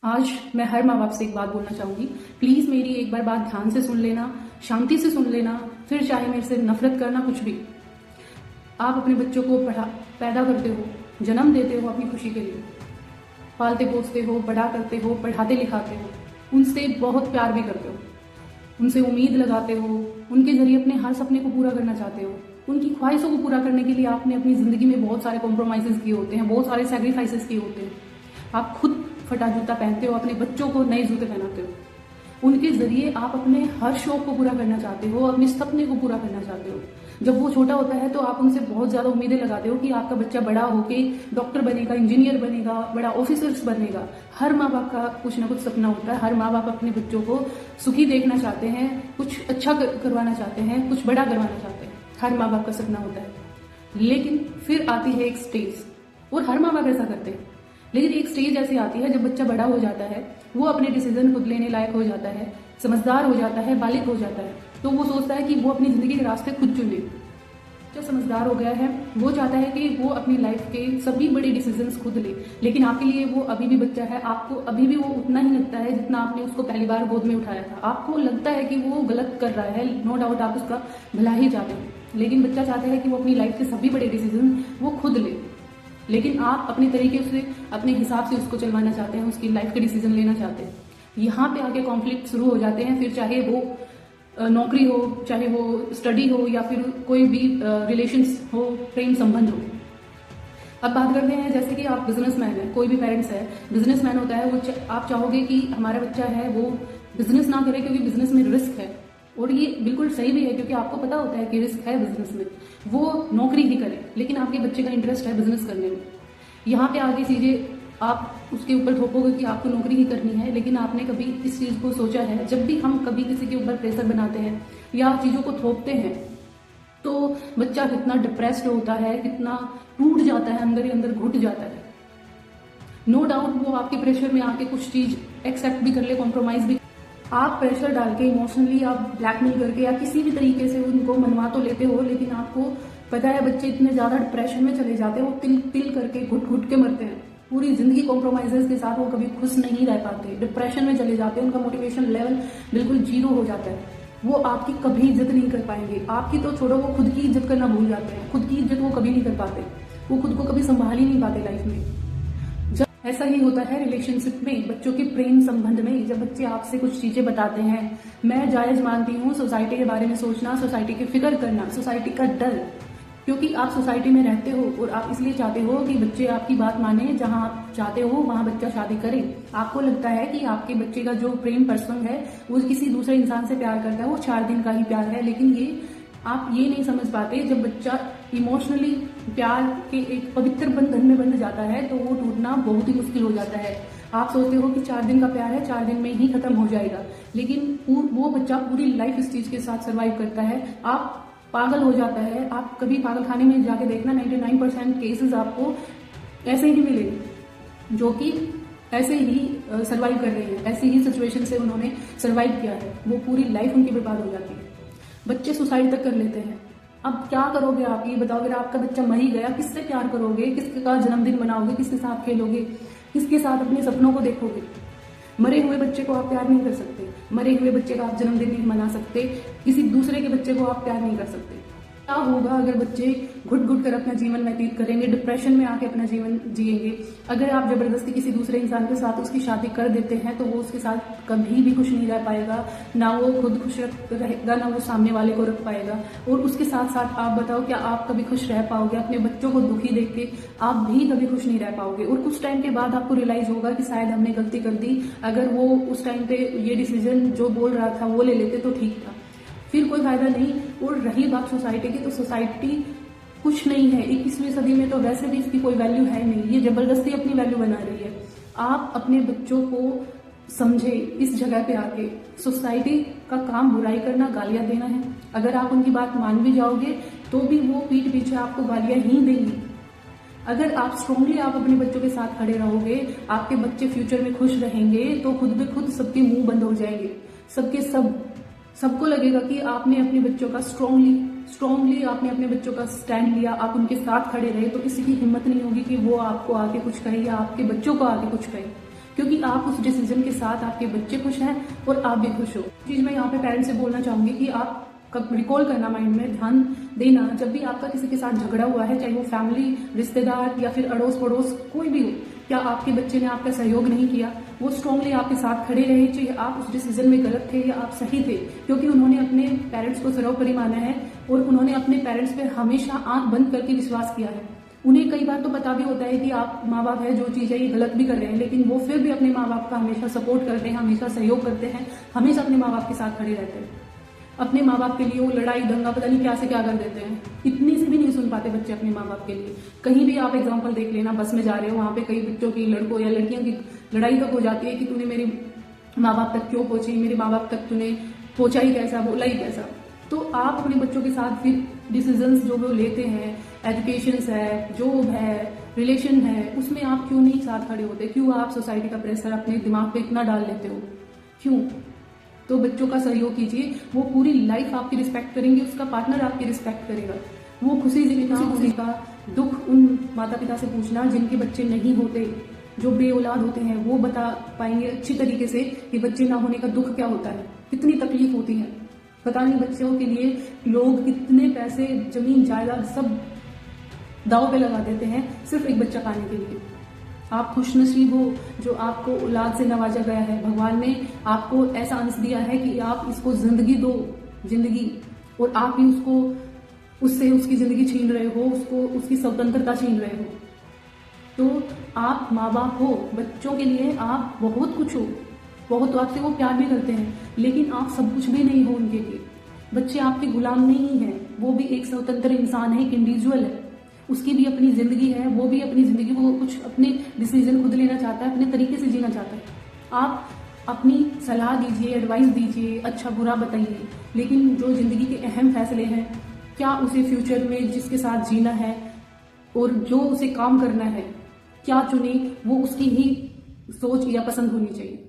आज मैं हर माँ बाप से एक बात बोलना चाहूंगी। प्लीज मेरी एक बार बात ध्यान से सुन लेना, शांति से सुन लेना, फिर चाहे मेरे से नफरत करना, कुछ भी। आप अपने बच्चों को पैदा करते हो, जन्म देते हो अपनी खुशी के लिए, पालते पोसते हो, बड़ा करते हो, पढ़ाते लिखाते हो, उनसे बहुत प्यार भी करते हो, उनसे उम्मीद लगाते हो, उनके जरिए अपने हर सपने को पूरा करना चाहते हो। उनकी ख्वाहिशों को पूरा करने के लिए आपने अपनी जिंदगी में बहुत सारे कॉम्प्रोमाइजेस किए होते हैं, बहुत सारे सैक्रिफाइसेस किए होते हैं। आप खुद फटा जूता पहनते हो, अपने बच्चों को नए जूते पहनाते हो। उनके जरिए आप अपने हर शौक को पूरा करना चाहते हो, अपने सपने को पूरा करना चाहते हो। जब वो छोटा होता है तो आप उनसे बहुत ज्यादा उम्मीदें लगाते हो कि आपका बच्चा बड़ा होके डॉक्टर बनेगा, इंजीनियर बनेगा, बड़ा ऑफिसर्स बनेगा। हर माँ बाप का कुछ ना कुछ सपना होता है। हर माँ बाप अपने बच्चों को सुखी देखना चाहते हैं, कुछ अच्छा करवाना चाहते हैं, कुछ बड़ा करवाना चाहते हैं। हर माँ बाप का सपना होता है। लेकिन फिर आती है एक स्टेज, और हर माँ बाप ऐसा करते हैं। लेकिन एक स्टेज ऐसी आती है जब बच्चा बड़ा हो जाता है, वो अपने डिसीजन खुद लेने लायक हो जाता है, समझदार हो जाता है, बालिग हो जाता है, तो वो सोचता है कि वो अपनी जिंदगी के रास्ते खुद चुने। जो समझदार हो गया है वो चाहता है कि वो अपनी लाइफ के सभी बड़े डिसीजंस खुद ले। लेकिन आपके लिए वो अभी भी बच्चा है। आपको अभी भी वो उतना ही लगता है जितना आपने उसको पहली बार गोद में उठाया था। आपको लगता है कि वो गलत कर रहा है, नो डाउट आप उसका भला ही चाहते हैं। लेकिन बच्चा चाहता है कि वो अपनी लाइफ के सभी बड़े डिसीजन वो खुद ले। लेकिन आप अपने तरीके से, अपने हिसाब से उसको चलवाना चाहते हैं, उसकी लाइफ के डिसीजन लेना चाहते हैं। यहाँ पे आके कॉन्फ्लिक्ट शुरू हो जाते हैं। फिर चाहे वो नौकरी हो, चाहे वो स्टडी हो, या फिर कोई भी रिलेशंस हो, प्रेम संबंध हो। अब बात करते हैं, जैसे कि आप बिजनेसमैन है, कोई भी पेरेंट्स है बिजनेसमैन होता है, वो आप चाहोगे कि हमारा बच्चा है वो बिजनेस ना करे क्योंकि बिजनेस में रिस्क है। और ये बिल्कुल सही भी है क्योंकि आपको पता होता है कि रिस्क है बिजनेस में, वो नौकरी ही करे। लेकिन आपके बच्चे का इंटरेस्ट है बिजनेस करने में। यहाँ पे आगे चीजें आप उसके ऊपर थोपोगे कि आपको नौकरी ही करनी है। लेकिन आपने कभी इस चीज को सोचा है? जब भी हम कभी किसी के ऊपर प्रेशर बनाते हैं या चीजों को थोपते हैं तो बच्चा कितना डिप्रेस्ड होता है, कितना टूट जाता है, अंदर ही अंदर घुट जाता है। नो डाउट वो आपके प्रेशर में आके कुछ चीज एक्सेप्ट भी कर ले, कॉम्प्रोमाइज भी। आप प्रेशर डाल के, इमोशनली आप ब्लैकमेल करके या किसी भी तरीके से उनको मनवा तो लेते हो, लेकिन आपको पता है बच्चे इतने ज्यादा डिप्रेशन में चले जाते हैं, वो तिल तिल करके घुट घुट के मरते हैं। पूरी जिंदगी कॉम्प्रोमाइजेस के साथ वो कभी खुश नहीं रह पाते, डिप्रेशन में चले जाते हैं, उनका मोटिवेशन लेवल बिल्कुल जीरो हो जाता है। वो आपकी कभी इज्जत नहीं कर पाएंगे। आपकी तो छोड़ो, वो खुद की इज्जत करना भूल जाते हैं। खुद की इज्जत वो कभी नहीं कर पाते, वो खुद को कभी संभाल ही नहीं पाते लाइफ में। जब ऐसा ही होता है रिलेशनशिप में, बच्चों के प्रेम संबंध में, जब बच्चे आपसे कुछ चीजें बताते हैं। मैं जायज मानती हूँ सोसाइटी के बारे में सोचना, सोसाइटी की फिक्र करना, सोसाइटी का डर, क्योंकि आप सोसाइटी में रहते हो और आप इसलिए चाहते हो कि बच्चे आपकी बात माने। जहां आप चाहते हो वहां बच्चा शादी करे। आपको लगता है कि आपके बच्चे का जो प्रेम प्रसंग है वो किसी दूसरे इंसान से प्यार करता है, वो 4 दिन का ही प्यार है। लेकिन ये आप ये नहीं समझ पाते, जब बच्चा इमोशनली प्यार के एक पवित्र बंधन में बंध जाता है तो वो टूटना बहुत ही मुश्किल हो जाता है। आप सोचते हो कि 4 दिन का प्यार है, 4 दिन में ही खत्म हो जाएगा, लेकिन वो बच्चा पूरी लाइफ इस चीज के साथ सर्वाइव करता है। आप पागल हो जाता है। आप कभी पागल खाने में जाके देखना, 99% केसेस आपको ऐसे ही मिलेंगे जो कि ऐसे ही सर्वाइव कर रहे हैं, ऐसी ही सिचुएशन से उन्होंने सर्वाइव किया है। वो पूरी लाइफ उनकी बर्बाद हो जाती है। बच्चे सुसाइड तक कर लेते हैं। अब क्या करोगे आप? ये बताओ, अगर आपका बच्चा मर ही गया, किससे प्यार करोगे? किसका जन्मदिन मनाओगे? किसके साथ खेलोगे? किसके साथ अपने सपनों को देखोगे? मरे हुए बच्चे को आप प्यार नहीं कर सकते, मरे हुए बच्चे का आप जन्मदिन नहीं मना सकते, किसी दूसरे के बच्चे को आप प्यार नहीं कर सकते। क्या होगा अगर बच्चे घुट घुट कर अपना जीवन व्यतीत करेंगे, डिप्रेशन में आके अपना जीवन जिएंगे? अगर आप जबरदस्ती किसी दूसरे इंसान के साथ उसकी शादी कर देते हैं तो वो उसके साथ कभी भी खुश नहीं रह पाएगा। ना वो खुद खुश रहेगा, ना वो सामने वाले को रख पाएगा। और उसके साथ साथ आप बताओ, क्या आप कभी खुश रह पाओगे? अपने बच्चों को दुखी देख के आप भी कभी खुश नहीं रह पाओगे। और कुछ टाइम के बाद आपको रियलाइज होगा कि शायद हमने गलती कर दी। अगर वो उस टाइम पे ये डिसीजन जो बोल रहा था वो ले लेते तो ठीक था, फिर कोई फायदा नहीं। और रही बात सोसाइटी की, तो सोसाइटी कुछ नहीं है। 21वीं सदी में तो वैसे भी इसकी कोई वैल्यू है नहीं। ये जबरदस्ती अपनी वैल्यू बना रही है। आप अपने बच्चों को समझे इस जगह पे आके। सोसाइटी का काम बुराई करना, गालियां देना है। अगर आप उनकी बात मान भी जाओगे तो भी वो पीठ पीछे आपको गालियां ही देंगी। अगर आप स्ट्रांगली आप अपने बच्चों के साथ खड़े रहोगे, आपके बच्चे फ्यूचर में खुश रहेंगे, तो खुद ब खुद सबके मुंह बंद हो जाएंगे। सबको लगेगा कि आपने अपने बच्चों का स्ट्रांगली आपने अपने बच्चों का स्टैंड लिया, आप उनके साथ खड़े रहे। तो किसी की हिम्मत नहीं होगी कि वो आपको आके कुछ कहे या आपके बच्चों को आके कुछ कहे। क्योंकि आप उस डिसीजन के साथ आपके बच्चे खुश हैं और आप भी खुश हो। चीज मैं यहाँ पे पेरेंट्स से बोलना चाहूंगी कि आप कब रिकॉल करना, माइंड में ध्यान देना, जब भी आपका किसी के साथ झगड़ा हुआ है, चाहे वो फैमिली, रिश्तेदार या फिर अड़ोस पड़ोस कोई भी हो, क्या आपके बच्चे ने आपका सहयोग नहीं किया, वो स्ट्रांगली आपके साथ खड़े रहे, चाहे आप उस डिसीजन में गलत थे या आप सही थे, क्योंकि उन्होंने अपने पेरेंट्स को सर्वोपरि माना है और उन्होंने अपने पेरेंट्स पे हमेशा आंख बंद करके विश्वास किया है। उन्हें कई बार तो पता भी होता है कि आप माँ बाप है, जो चीज़ है ये गलत भी कर रहे हैं, लेकिन वो फिर भी अपने माँ बाप का हमेशा सपोर्ट करते हैं, हमेशा सहयोग करते हैं, हमेशा अपने माँ बाप के साथ खड़े रहते हैं। अपने माँ बाप के लिए वो लड़ाई दंगा पता नहीं क्या से क्या कर देते हैं, इतनी से भी नहीं सुन पाते बच्चे अपने माँ बाप के लिए। कहीं भी आप एग्जाम्पल देख लेना, बस में जा रहे हो, वहां पे कई बच्चों की, लड़कों या लड़कियों की लड़ाई तक हो जाती है कि तूने मेरे माँ बाप तक क्यों पहुंची, मेरे माँ बाप तक तूने पहुंचा ही कैसा, बोला ही कैसा। तो आप अपने बच्चों के साथ फिर डिसीजंस जो वो लेते हैं, एजुकेशन है, जॉब है, रिलेशन है, उसमें आप क्यों नहीं साथ खड़े होते? क्यों आप सोसाइटी का प्रेशर अपने दिमाग पे इतना डाल लेते हो? क्यों? तो बच्चों का सहयोग कीजिए, वो पूरी लाइफ आपकी रिस्पेक्ट करेंगे, उसका पार्टनर आपकी रिस्पेक्ट करेगा। वो खुशी का दुख उन माता पिता से पूछना जिनके बच्चे नहीं होते, जो बे औलाद होते हैं, वो बता पाएंगे अच्छी तरीके से कि बच्चे ना होने का दुख क्या होता है, कितनी तकलीफ होती है। पता नहीं बच्चों के लिए लोग कितने पैसे, जमीन जायदाद सब दांव पे लगा देते हैं सिर्फ एक बच्चा पाने के लिए। आप खुशनसीब हो जो आपको औलाद से नवाजा गया है। भगवान ने आपको ऐसा अंश दिया है कि आप इसको जिंदगी दो, जिंदगी, और आप ही उसको, उससे उसकी जिंदगी छीन रहे हो, उसको उसकी स्वतंत्रता छीन रहे हो। तो आप माँ बाप हो, बच्चों के लिए आप बहुत कुछ हो, बहुत, तो आपसे वो प्यार भी करते हैं, लेकिन आप सब कुछ भी नहीं हो उनके लिए। बच्चे आपके गुलाम नहीं है, वो भी एक स्वतंत्र इंसान है, एक इंडिविजुअल है, उसकी भी अपनी जिंदगी है, वो भी अपनी जिंदगी को कुछ अपने डिसीजन खुद लेना चाहता है, अपने तरीके से जीना चाहता है। आप अपनी सलाह दीजिए, एडवाइस दीजिए, अच्छा बुरा बताइए, लेकिन जो जिंदगी के अहम फैसले हैं, क्या उसे फ्यूचर में जिसके साथ जीना है और जो उसे काम करना है, क्या चुने, वो उसकी ही सोच या पसंद होनी चाहिए।